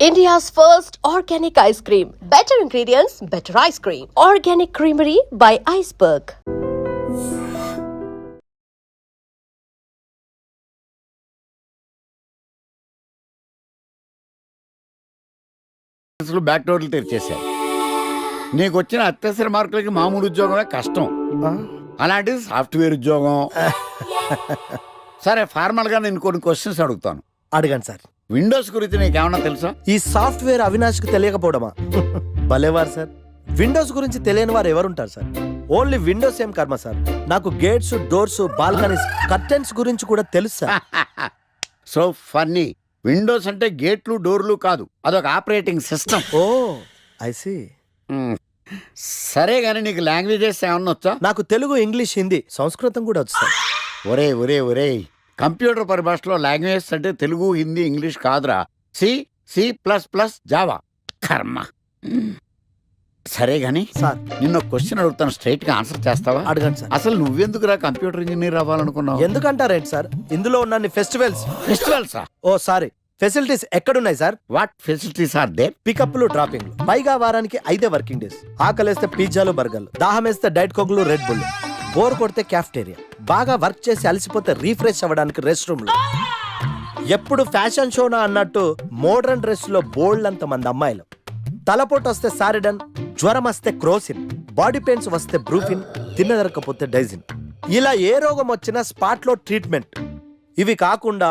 India's first organic ice cream. Better ingredients, better ice cream. Organic Creamery by Iceberg. Back డోర్లు తెరిచేశారు. నీకు వచ్చిన అత్యవసర మార్కులకి మామూలు ఉద్యోగమే కష్టం, అలాంటిది సాఫ్ట్వేర్ ఉద్యోగం. సరే, ఫార్మల్ గా నేను కొన్ని క్వశ్చన్స్ అడుగుతాను. అడగండి సార్. విండోస్ గురించి నీకేమన్నా తెలుసా? ఈ సాఫ్ట్వేర్ అవినాష్ కి తెలియకపోవడమా? భలేవారు సార్. విండోస్ గురించి తెలియని వారు ఎవరుంటారు సార్? ఓన్లీ విండోస్ ఏం కర్మ సార్, నాకు గేట్స్, డోర్స్, బాల్కనీస్, కర్టెన్స్ గురించి కూడా తెలుసు సార్. So funny. విండోస్ అంటే గేట్లు డోర్లు కాదు, అదొక operating system. Oh I see. సరే గానీ నీకు లాంగ్వేజెస్ ఏమన్నా వచ్చా? నాకు తెలుగు, ఇంగ్లీష్, హిందీ, సంస్కృతం కూడా వచ్చు సార్. ఒరే ఒరే ఒరే, కంప్యూటర్ పరిభాషలో లాంగ్వేజెస్ అంటే తెలుగు, హిందీ, ఇంగ్లీష్ కాదురా. C, C plus plus, Java. కర్మ. సరే గాని సార్, నిన్న క్వశ్చన్ అడుగుతాను, స్ట్రైట్ గా ఆన్సర్ చేస్తావా? అడగండి సార్. అసలు నువ్వెందుకురా కంప్యూటర్ ఇంజనీర్ అవ్వాలనుకున్నావు? ఎందుకంటారేంటి సార్, ఇందులో ఉన్న ఫెస్టివల్స్. ఓ సారీ, ఫెసిలిటీస్ ఎక్కడున్నాయి sir? What facilities are there? పికప్లు, డ్రాపింగ్లు, పైగా వారానికి 5 వర్కింగ్ డేస్. ఆకలేస్తే పిజ్జాలు, బర్గర్లు, దాహం వేస్తే డైట్ కోక్లు, రెడ్ బుల్, బోర్ కొడితే క్యాఫ్టేరియా, బాగా వర్క్ చేసి అలసిపోతే రీఫ్రెష్ అవ్వడానికి రెస్ట్ రూమ్లు. ఎప్పుడు ఫ్యాషన్ షోనా అన్నట్టు మోడర్న్ డ్రెస్ లో బోల్డ్ అంత మంది అమ్మాయిలు. తలపోటు వస్తే సారిడన్, జ్వరం వస్తే క్రోసిన్, బాడీ పెయిన్స్ వస్తే బ్రూఫిన్, తిన్నదరకపోతే డైజిన్. ఇలా ఏ రోగం వచ్చినా స్పాట్ లో ట్రీట్మెంట్. ఇవి కాకుండా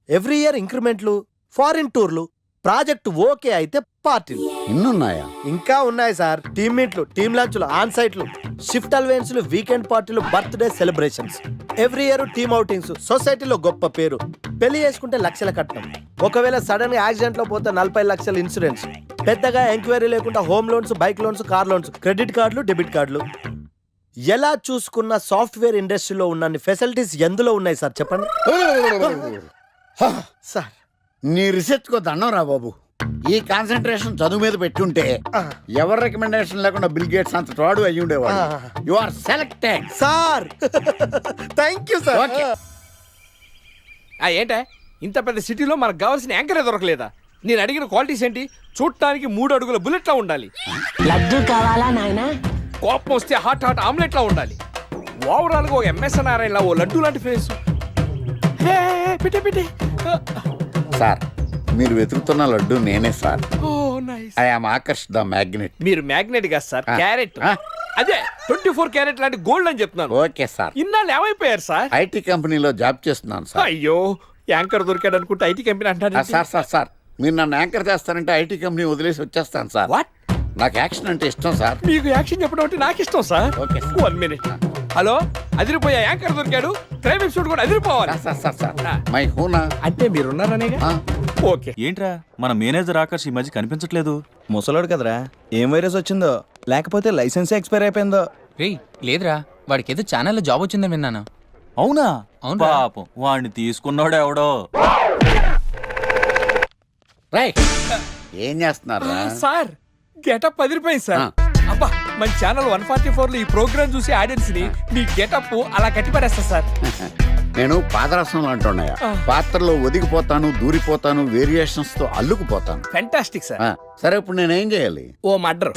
ఎవ్రీ ఇయర్ ఇంక్రిమెంట్లు, ఫారిన్ టూర్లు, ప్రాజెక్ట్ ఓకే అయితే పార్టీలు. ఇన్నున్నాయా? ఇంకా ఉన్నాయి సార్. టీమ్ మీట్లు, టీమ్ లంచ్లు, ఆన్ సైట్లు, షిఫ్ట్ అలవెన్స్లు, వీకెండ్ పార్టీలు, birthday celebrations, every year team outings, సొసైటీలో గొప్ప పేరు. పెళ్లి చేసుకుంటే లక్షల కట్నం, ఒకవేళ సడన్ గా యాక్సిడెంట్ లో పోతే 40 లక్షల ఇన్సూరెన్స్, పెద్దగా ఎంక్వైరీ లేకుండా home loans, bike loans, car loans, credit కార్డులు, డెబిట్ కార్డులు. ఎలా చూసుకున్న సాఫ్ట్వేర్ ఇండస్ట్రీలో ఉన్న ఫెసిలిటీస్ ఎందులో ఉన్నాయి సార్ చెప్పండి. సార్, నీ రీసెర్చ్ కో దండం రా బాబు. ఈ కాన్సన్ట్రేషన్ చదువు మీద పెట్టుంటే ఎవరి రికమెండేషన్ లేకుండా బిల్ గేట్స్ అంత తోడు అయ్యి ఉండేవాడు. You are selected sir. Thank you sir. Okay. ఏంటే ఇంత పెద్ద సిటీలో మనకు కావాల్సిన యాంకరే దొరకలేదా? నేను అడిగిన క్వాలిటీస్ ఏంటి? చూడటానికి 3 అడుగుల బుల్లెట్లా ఉండాలి, లడ్డు కావాలా నాయనా? కోపం వస్తే హాట్ హాట్ ఆమ్లెట్లా ఉండాలి, ఓవరాల్ గా ఒక ఎంఎస్ నారాయణలా ఓ లడ్డు లాంటి ఫేస్. సార్, మీరు వెతుకుతున్న లడ్డు నేనే sir. Oh nice. I am Aakarsh the magnet. మీరు మ్యాగ్నెట్ కాదు సార్, క్యారెట్. అదే 24 క్యారెట్ లాంటి గోల్డ్ అని చెప్తున్నాను. Okay sir. ఇన్నాళ్ళు ఏమైపోయారు సార్? ఐటీ కంపెనీలో జాబ్ చేస్తున్నాను సార్. అయ్యో, యాంకర్ దొరికాడు అనుకుంటే ఐటీ కంపెనీ అంటారు. సార్ మీరు నన్ను యాంకర్ చేస్తారంటే ఐటీ కంపెనీ వదిలేసి వచ్చేస్తాను సార్. వాట్? నాకు యాక్షన్ అంటే ఇష్టం సార్. మీకు యాక్షన్ చెప్పడం అంటే నాకు ఇష్టం sir. Okay sir. 1 minute. Hello, అదిరిపోయా యాంకర్ దొరికాడు, క్రైమ్ ఎపిసోడ్ కూడా అదిరిపోవాలి. సార్ మై హూనా అంటే మీరున్నారనేగా. ఓకే. ఏంట్రా మన మేనేజర్ ఆకర్ష్ ఈ మధ్య కనిపించట్లేదు? ముసలోడు కదరా, ఏం వైరస్ వచ్చిందో, లేకపోతే లైసెన్స్ ఎక్స్పైర్ అయిపోయిందో. రేయ్ లేదురా, వాడికి ఏదో ఛానల్లో జాబ్ వచ్చిందని విన్నాను. అవునా? అవును. పాపం వాడిని తీసుకున్నాడు ఎవడో. రైట్. ఏం చేస్తున్నారా సార్? గెటప్ అదిరిపోయింది సార్. అబ్బా, మన ఛానల్ 144 లో ఈ ప్రోగ్రామ్ చూసి ఆడియన్స్ ని మీ గెటప్ అలా కట్టి పడేస్తా సార్. నేను పాదరసం అంటున్నాయా, పాత్రలో ఒదిగిపోతాను, దూరిపోతాను, వేరియేషన్స్ తో అల్లుకుపోతాను. Fantastic sir. సరే, ఇప్పుడు నేనేం చేయాలి? ఓ మర్డర్.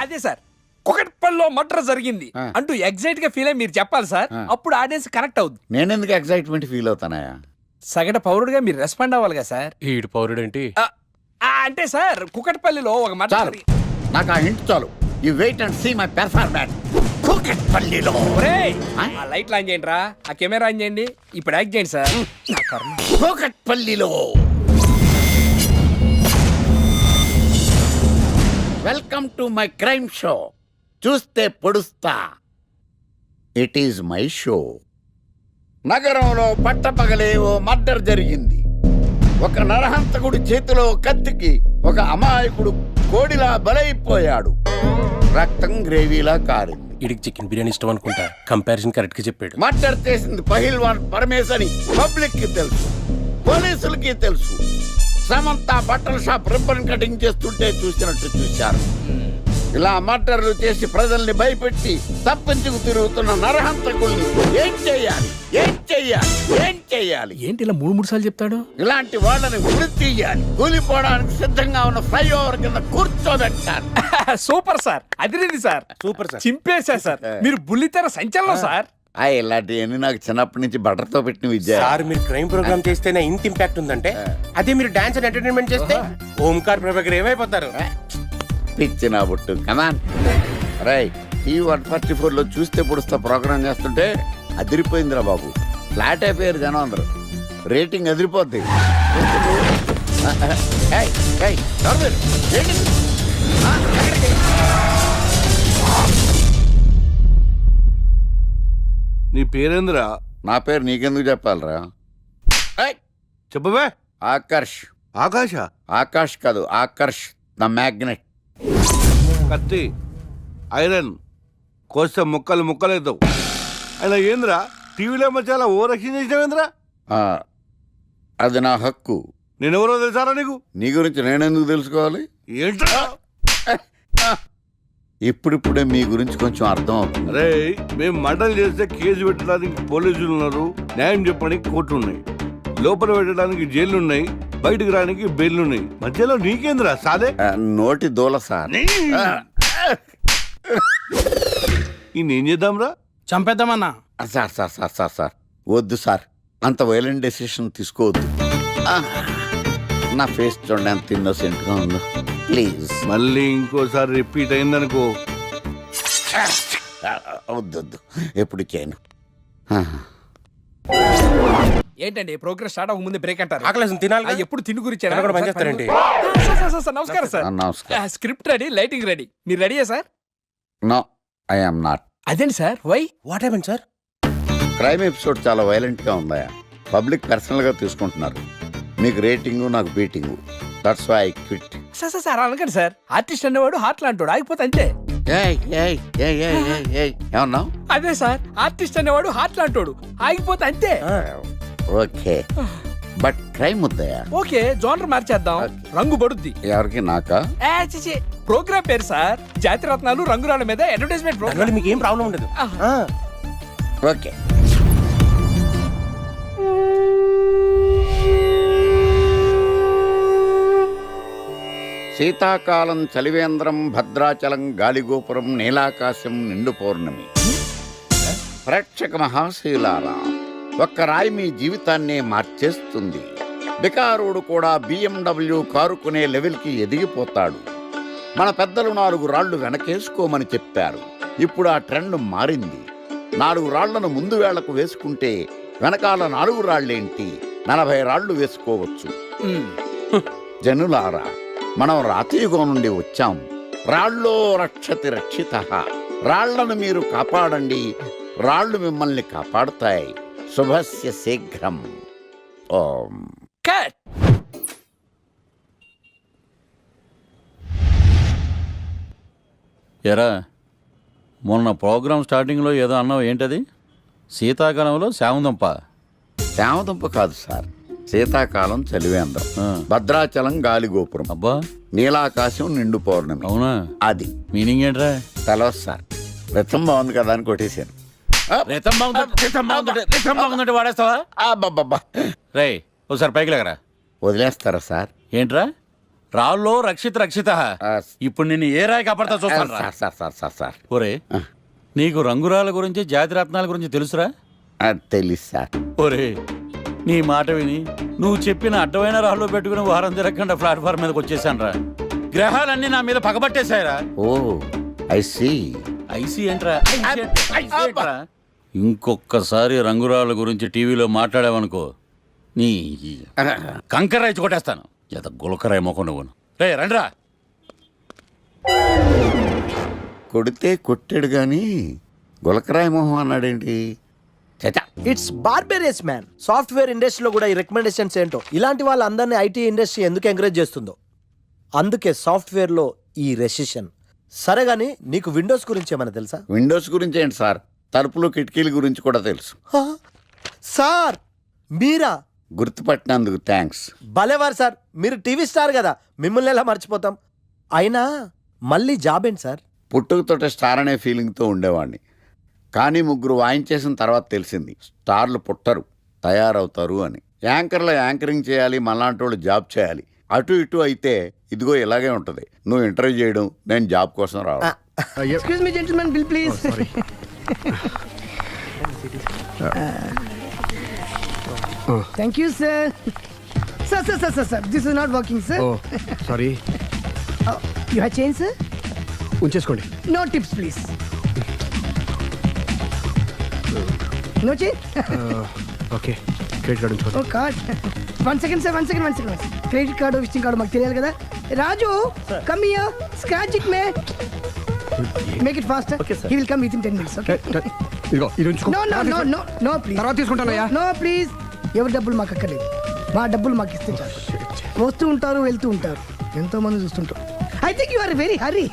అదే సార్, కుకట్పల్లిలో మర్డర్ జరిగింది అంటూ ఎగ్జైట్ గా ఫీల్ అయ్యి మీరు చెప్పాలి సార్. అప్పుడు ఆడియన్స్ కనెక్ట్ అవుద్ది. నేనెందుకు ఎక్సైట్మెంట్ ఫీల్ అవుతానయా? సగటు పౌరుడుగా మీరు రెస్పాండ్ అవ్వాలి కదా సార్. ఈడు పౌరుడేంటి? అంటే సార్, కుకట్పల్లిలో ఒక మర్డర్. నాకు ఆ ఇంటి చాలు. You wait and see my performance. కుకట్పల్లిలో ఆ లైట్ ఆన్ చేయండి రా, ఆ కెమెరా ఆన్ చేయండి, ఇప్పుడు యాక్ట్ చేయండి సార్. కుకట్పల్లిలో. Welcome to my crime show. చూస్తే పొడుస్తా. It is my show. నగరంలో పట్టపగలే ఓ మర్డర్ జరిగింది. ఒక నరహంతకుడి చేతిలో కత్తికి ఒక అమాయకుడు కోడిలా బలైపోయాడు. రక్తం గ్రేవీలా కారింది. ఇడికి చికెన్ బిర్యానీ ఇష్టం అనుకుంటా, కంపారిజన్ కరెక్ట్ గా చెప్పాడు. మర్డర్ చేసింది పహిల్వాన్ పరమేశ్ అని పబ్లిక్ కి తెలుసు, పోలీసులకి తెలుసు. సమంత బట్టల షాప్ రిబ్బన్ కటింగ్ చేస్తుంటే చూసినట్టు చూశారు. ఇలా మర్డర్లు చేసి ప్రజల్ని భయపెట్టి తప్పించుకు తిరుగుతున్న నరహంతకుల్ని ఏం చెయ్యాలి ఏం చెయ్యాలి ఏం చెయ్యాలి? ఏంటి ఇలా మూడు సార్లు చెప్తాడు? ఇలాంటి వాళ్ళని వృత్తి తీయాలి. కూలిపోవడానికి సిద్ధంగా ఉన్న ఫ్లైఓవర్ కింద కూర్చోబెట్టాలి. సూపర్ సార్, అదిరింది సార్, సూపర్ సార్. చింపేశా సార్. మీరు బుల్లితెర సంచలనం సార్. ఇలాంటివన్నీ నాకు చిన్నప్పటి నుంచి బట్టర్తో పెట్టిన విద్య. సార్ మీరు క్రైమ్ ప్రోగ్రామ్ చేస్తేనే ఇంత ఇంపాక్ట్ ఉందంటే అదే మీరు డాన్స్ అండ్ ఎంటర్టైన్మెంట్ చేస్తే ఓంకార్ ప్రభాకర్ ఏమైపోతారు? పిచ్చి నా బుట్టు కమాన్ రై ఈ 144 లో చూస్తే పొడుస్తా ప్రోగ్రామ్ చేస్తుంటే అదిరిపోయిందిరా బాబు. ఫ్లాట్ అయిపోయారు జనం అందరూ. రేటింగ్ అదిరిపోద్ది. ఏయ్, ఏయ్, ఎవరు మీరు? ఏంటి? ఎక్కడికి? నీ పేరేంద్రా? నా పేరు నీకెందుకు చెప్పాలరా? ఏయ్, చెప్పవే. ఆకర్ష్. ఆకాశ. ఆకాష్ కాదు, ఆకర్ష్ ద మ్యాగ్నెట్. కత్తి, ఐరన్ కోస్తే ముక్కలు ముక్కలవుతావు. అయినా ఏంద్రా టీవీలో మధ్య ఓ రక్షణ చేసినావేంద్రా? అది నా హక్కు. నేనెవరో తెలుసారా నీకు? నీ గురించి నేనెందుకు తెలుసుకోవాలి? ఏంట్రా? ఇప్పుడిప్పుడే మీ గురించి కొంచెం అర్థం అవుతుంది. అరే మేము మర్డర్ చేస్తే కేసు పెట్టడానికి పోలీసులు ఉన్నారు, న్యాయం చెప్పడానికి కోర్టులు ఉన్నాయి, లోపల పెట్టడానికి జైలు ఉన్నాయి, బయటకు రానికి బెయిల్ ఉన్నాయి. మధ్యలో నీకేంద్రా సాదే? నోటి దూల సార్. ఏం చేద్దాంరా? చంపేద్దామన్నా. Sir sir sir sir sir వద్దు సార్, అంత వైలెంట్ డెసిషన్ తీసుకోవద్దు. నా ఫేస్ చూడండి ఎంత innocent గా ఉందో. ప్లీజ్ మళ్ళీ ఇంకోసారి రిపీట్ అయిందనుకో. వద్దొద్దు, ఎప్పుడు చేయను. ఏంటండి ప్రోగ్రెస్ స్టార్ట్ అవ్వక ముందు బ్రేక్ అంటారు? ఆకలేసం తినాలి కదా? ఎప్పుడు తిని గురించి తినకుండా పని చేస్తారండి. నమస్కారం సార్. నమస్కారం. Script ready, lighting ready. మీరు రెడీయా sir? No, I am not. అదేంటి sir, why? What happen sir? Crime episode చాలా వైలెంట్ గా ఉందా? పబ్లిక్ పర్సనల్ గా తీసుకుంటున్నారు. మీకు రేటింగ్, నాకు beating. That's why I quit. Sir sir sir అనకండి సార్. ఆర్టిస్ట్ అనేవాడు హార్ట్ లాంటోడు, ఆగిపోతే అంతే. ఏమన్నావు? అదే సార్, ఆర్టిస్ట్ అనేవాడు హార్ట్ లాంటోడు, ఆగిపోతే అంతే. ఓకే, బట్ క్రైమ్ వద్దయా? ఓకే, జోనర్ మార్చేద్దాం, రంగు పడుద్ది. ఎవరికి? నాకా? ప్రోగ్రామ్ పేరు సార్ జాతిరత్నాలు రంగురాళ్ళ మీద అడ్వర్టైజ్మెంట్ దానివల్ల ప్రోగ్రామ్. మీకు ఏం ప్రాబ్లం ఉండదు. ఓకే. శీతాకాలం చలివేంద్రం, భద్రాచలం గాలిగోపురం, నీలాకాశం, నిండు పౌర్ణమి. ప్రేక్షక మహాశీలారా, ఒక్క రాయి మీ జీవితాన్నే మార్చేస్తుంది. బికారుడు కూడా BMW కారు కొనే లెవెల్కి ఎదిగిపోతాడు. మన పెద్దలు 4 రాళ్లు వెనకేసుకోమని చెప్పారు. ఇప్పుడు ఆ ట్రెండ్ మారింది. 4 రాళ్లను ముందు వేళ్లకు వేసుకుంటే వెనకాల 4 రాళ్లేంటి 40 రాళ్లు వేసుకోవచ్చు. జనులారా, మనం రాతియుగం నుండి వచ్చాం. రాళ్ళో రక్షతి రక్షిత. రాళ్లను మీరు కాపాడండి, రాళ్లు మిమ్మల్ని కాపాడుతాయి. శుభస్య శీఘ్రం. ఓం. కట్. ఎరా మొన్న ప్రోగ్రామ్ స్టార్టింగ్లో ఏదో అన్నావు, ఏంటది? శీతాకాలంలో శామందంప. శామదుంప కాదు సార్, శీతాకాలం చలివేంద్రం, భద్రాచలం గాలిగోపురం, అబ్బా నీలాకాశం, నిండు పౌర్ణమి. అవునా? అది మీనింగ్ ఏంట్రా? తెలవదు సార్. రతం బాగుంది కదా అని కొట్టేశాను. వాడేస్తావా? అబ్బబ్బబ్బా. రే ఒకసారి పైకి లేకరా. వదిలేస్తారా సార్? ఏంట్రా రాళ్ళో రక్షిత. ఆ, ఇప్పుడు నిన్ను ఏ రాయి కాపాడతా చూస్తాను రా. Sir sir sir sir sir ఒరే, నీకు రంగురాల గురించి జాతిరత్నాల గురించి తెలుసురా? తెలీదు సార్. ఒరే, నీ మాట విని నువ్వు చెప్పిన అడ్డమైన రాళ్ళు పెట్టుకుని వారం తిరగకుండా ప్లాట్ఫామ్ మీదకి వచ్చేసాను రా. గ్రహాలన్నీ నా మీద పగబట్టేశాయరా. ఓ, ఐ సీ. ఐసీ ఏంట్రా? ఇంకొక్కసారి రంగురాళ్ళ గురించి టీవీలో మాట్లాడావనుకో, నీ కంకర ఇచ్చి కొట్టేస్తాను. ఎంత గులకరాయి మొక్క నువ్వును. రే రండ్రా. కొడితే కొట్టాడు గాని గులకరాయి మొహం అన్నాడేంటి? చచా. It's barbarous man. సాఫ్ట్వేర్ ఇండస్ట్రీలో కూడా ఈ రికమెండేషన్స్ ఏంటో, ఇలాంటి వాళ్ళందరినీ ఐటీ ఇండస్ట్రీ ఎందుకు ఎంకరేజ్ చేస్తుందో. అందుకే సాఫ్ట్వేర్లో ఈ రెసిషన్. సరే గానీ నీకు విండోస్ గురించి ఏమైనా తెలుసా? విండోస్ గురించి ఏంటి సార్, తలుపులు కిటికీల గురించి కూడా తెలుసు. సార్ మీరా? గుర్తుపట్టినందుకు థ్యాంక్స్. భలేవారు సార్, మీరు టీవీ స్టార్ కదా, మిమ్మల్ని ఎలా మర్చిపోతాం. అయినా మళ్ళీ జాబ్ ఏంటి సార్? పుట్టుకతోటే స్టార్ అనే ఫీలింగ్తో ఉండేవాడిని. కానీ ముగ్గురు వాయించేసిన తర్వాత తెలిసింది స్టార్లు పుట్టరు, తయారవుతారు అని. యాంకర్లో యాంకరింగ్ చేయాలి, మనలాంటి వాళ్ళు జాబ్ చేయాలి. అటు ఇటు అయితే ఇదిగో ఇలాగే ఉంటుంది. నువ్వు ఇంటర్వ్యూ చేయడం, నేను జాబ్ కోసం రావడం. Excuse me, gentlemen, bill please. Thank you, sir. Sir. This is not working, sir. Oh, sorry. You have change, sir? ఉంచేసుకోండి. No tips, please. No change? Okay, credit card ఉంచుకోండి. Oh, card. One second, sir. Credit card, visiting card, మాకు తెలియాలి కదా. Raju, come here. Scratch it, man. Make it faster. Okay, sir. He will come within 10 minutes, okay? ఇదిగో ఇది ఉంచుకో. No, please. తర్వాత తీసుకుంటానయ్యా. No, please. ఎవరి డబ్బులు మాకు అక్కర్లేదు. మా డబ్బులు మాకు ఇస్తే చాలు. వస్తూ ఉంటారు, వెళ్తూ ఉంటారు, ఎంతో మంది చూస్తుంటారు. I think you are very hurry.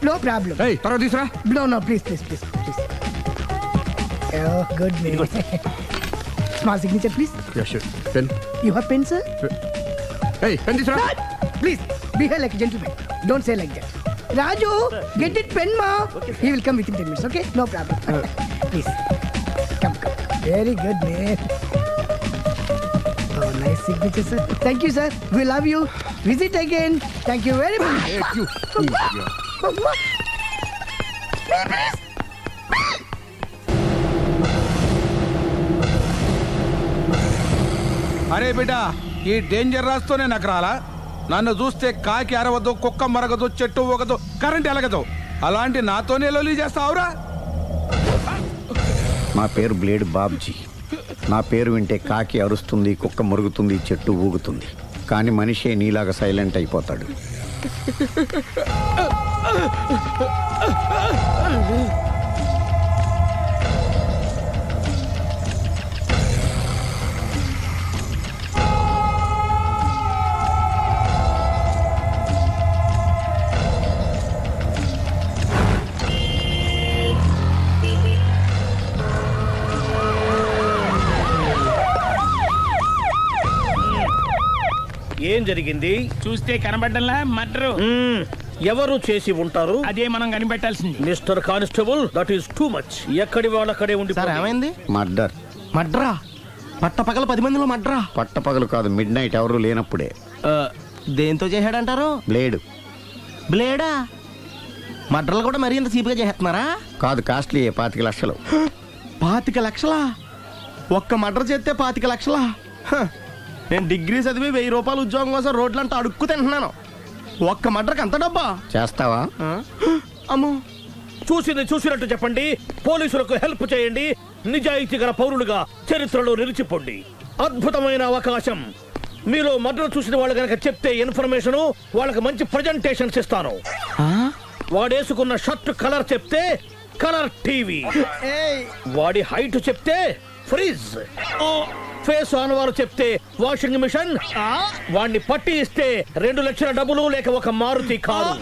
No problem. ఏయ్, తర్వాత తీసురా. No, please. Oh, good name. Small signature, please. Yeah, sure. Pen. You have pen, sir? ఏయ్, పెన్ తీసురా. Please, behave like a gentleman. Don't say like that. Raju, get it pen, ma. He will come within 10 minutes, okay? No problem. Please. Come. Very good, man. Oh, nice signature, sir. Thank you, sir. We love you. Visit again. Thank you very much. Thank you. అరే బిడ్డ, ఈ danger రాస్తూనే నాకు రాలా. నన్ను చూస్తే కాకి అరవదు, కుక్క మరగదు, చెట్టు ఊగదు, కరెంట్ ఎలగదు. అలాంటి నాతోనే లొలి చేస్తావురా? నా పేరు బ్లేడ్ బాబ్జీ. నా పేరు వింటే కాకి అరుస్తుంది, కుక్క మురుగుతుంది, చెట్టు ఊగుతుంది. కానీ మనిషే నీలాగా సైలెంట్ అయిపోతాడు. ఏం జరిగింది? చూస్తే కనబడ్డంలా మర్డరు. ఎవరు చేసి ఉంటారు? అదే మనం కనిపెట్టాల్సింది. Mister constable, that is too much. ఎక్కడి వాళ్ళక్కడే ఉండి. సార్ ఏమైంది? మర్డర్. మడ్రా? పట్టపగల 10 మందిలో మడ్రా? పట్టపగలు కాదు, మిడ్ నైట్ ఎవరు లేనప్పుడే. దేంతో చేశాడంటారు? బ్లేడ్. బ్లేడా? మడ్రలు కూడా మరీ ఇంత చీప్గా చేస్తున్నారా? కాదు, కాస్ట్లీ 25 లక్షలు. 25 లక్షలా? ఒక్క మడ్ర చేస్తే 25 లక్షలా? నేను డిగ్రీ చదివి 1000 రూపాయలు ఉద్యోగం కోసం రోడ్లంతా అడుక్కు తింటున్నాను. ఒక్క మడ్రకు అంత డబ్బా? చేస్తావా? అమ్మో. చూసినట్టు చెప్పండి. పోలీసులకు హెల్ప్ చేయండి. నిజాయితీ గల పౌరులుగా చరిత్రలో నిలిచిపోండి. అద్భుతమైన అవకాశం. మీలో మర్డర్ చూసిన వాళ్ళు కనుక చెప్తే ఇన్ఫర్మేషన్, వాళ్ళకి మంచి ప్రజెంటేషన్స్ ఇస్తాను. వాడేసుకున్న షర్ట్ కలర్ చెప్తే కలర్ టీవీ, వాడి హైట్ చెప్తే ఫ్రిజ్, ఫేస్ ఆన్ వారు చెప్తే వాషింగ్ మిషన్, వాడిని పట్టి ఇస్తే 2 లక్షల డబ్బులు లేక ఒక మారుతి కారు.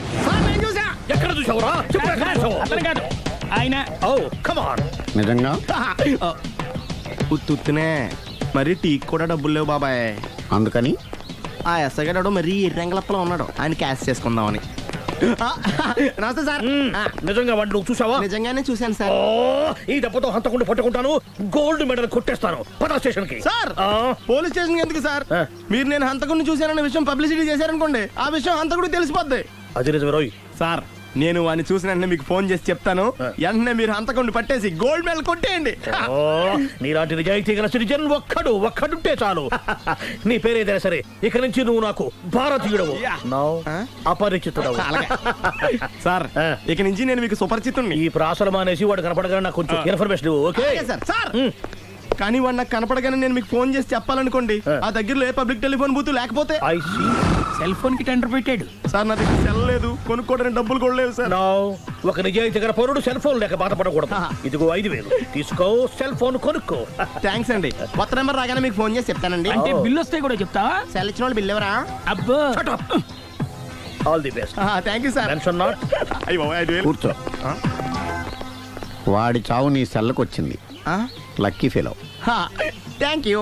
ఎక్కడ చూసావురా? కాదు ఆయన. Oh come on. నిజంగా? ఉత్తునే మరి టీకి కూడా డబ్బులు లేవు బాబాయ్. అందుకని ఆ ఎస్ఐ గారు మరీ ఎర్రంగలప్పలో ఉన్నాడు, ఆయన క్యాష్ చేసుకుందామని. నమస్తే సార్. నిజంగా వాడిని నువ్వు చూసావా? నిజంగానే చూశాను సార్. ఈ దెబ్బతో హంతకుండా పట్టుకుంటాను, గోల్డ్ మెడల్ కొట్టేస్తాను. పద స్టేషన్ కి. సార్, పోలీస్ స్టేషన్ ఎందుకు సార్? మీరు నేను హంతకుడిని చూశానన్న విషయం పబ్లిసిటీ చేశారనుకోండి, ఆ విషయం హంతకుడికి తెలిసిపోద్ది. అది నిజమే రోయ్. సార్, నేను వాడిని చూసిన వెంటనే మీకు ఫోన్ చేసి చెప్తాను. వెంటనే మీరు హంతకుడిని పట్టేసి గోల్డ్ మెడల్ కొట్టేయండి. నీలాంటి నిజాయితీ గల సిటిజన్ ఒక్కడుంటే చాలు. నీ పేరేదైనా సరే, ఇక నుంచి నువ్వు నాకు భారతీయుడవు, అపరిచితుడవు. సార్, ఇక నుంచి నేను మీకు సుపరిచితుడిని. ఈ ప్రాసలు మానేసి వాడు కనపడగానే నాకు కొంచెం ఇన్ఫర్మేషన్. Okay sir. కానీ వాడు నాకు కనపడగానే నేను మీకు ఫోన్ చేసి చెప్పాలనుకోండి, ఆ దగ్గరలో ఏ పబ్లిక్ టెలిఫోన్ బూత్ లేకపోతే. సెల్ ఫోన్ కి టెండర్ పెట్టాడు. సార్, నా దగ్గర సెల్ లేదు, కొనుక్కోవడానికి డబ్బులు కూడా లేవు సార్. ఒక నిజాయితీ గల పౌరుడు సెల్ ఫోన్ లేక బాధపడకూడదు. ఇదిగో 5000 తీసుకో, సెల్ ఫోన్ కొనుక్కో. థ్యాంక్స్ అండి. కొత్త నెంబర్ రాగానే మీకు ఫోన్ చేసి చెప్తానండి. అంటే బిల్ వస్తే కూడా చెప్తావా? సెల్ ఇచ్చిన వాళ్ళు బిల్ ఎవరా? అబ్బో. All the best. Thank you sir. Tension not. కూర్చో. వాడి చావు నీ సెల్లకు వచ్చింది. Lucky fellow. Thank you.